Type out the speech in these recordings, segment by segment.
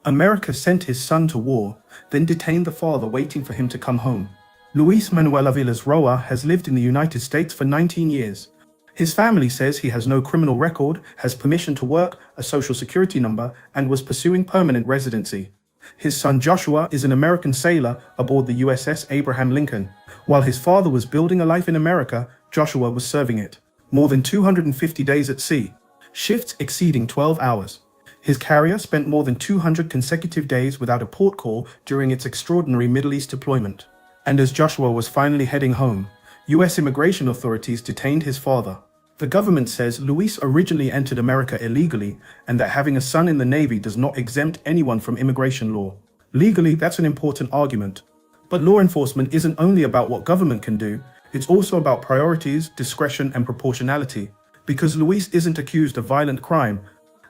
America sent his son to war, then detained the father waiting for him to come home. Luis Manuel Aviles Roa has lived in the United States for 19 years. His family says he has no criminal record, has permission to work, a social security number, and was pursuing permanent residency. His son Joshua is an American sailor aboard the USS Abraham Lincoln. While his father was building a life in America, Joshua was serving it. More than 250 days at sea, shifts exceeding 12 hours. His carrier spent more than 200 consecutive days without a port call during its extraordinary Middle East deployment. And as Joshua was finally heading home, U.S. immigration authorities detained his father. The government says Luis originally entered America illegally and that having a son in the Navy does not exempt anyone from immigration law. Legally, that's an important argument. But law enforcement isn't only about what government can do, it's also about priorities, discretion, and proportionality. Because Luis isn't accused of violent crime,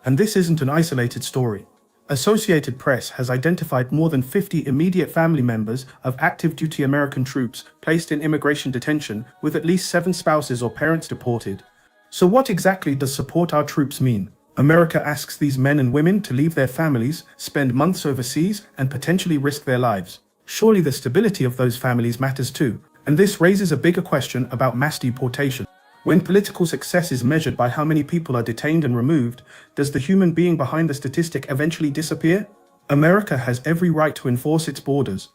and this isn't an isolated story. Associated Press has identified more than 50 immediate family members of active duty American troops placed in immigration detention with at least 7 spouses or parents deported. So what exactly does support our troops mean? America asks these men and women to leave their families, spend months overseas, and potentially risk their lives. Surely the stability of those families matters too, and this raises a bigger question about mass deportation. When political success is measured by how many people are detained and removed, does the human being behind the statistic eventually disappear? America has every right to enforce its borders.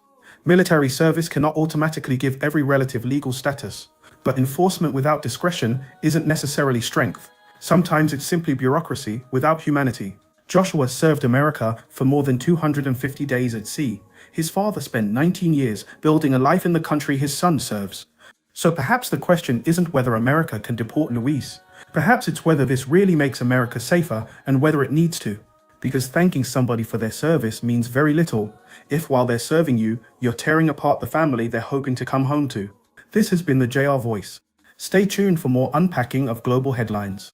Military service cannot automatically give every relative legal status, but enforcement without discretion isn't necessarily strength. Sometimes it's simply bureaucracy without humanity. Joshua served America for more than 250 days at sea. His father spent 19 years building a life in the country his son serves. So perhaps the question isn't whether America can deport Luis. Perhaps it's whether this really makes America safer and whether it needs to. Because thanking somebody for their service means very little if while they're serving you, you're tearing apart the family they're hoping to come home to. This has been the JR Voice. Stay tuned for more unpacking of global headlines.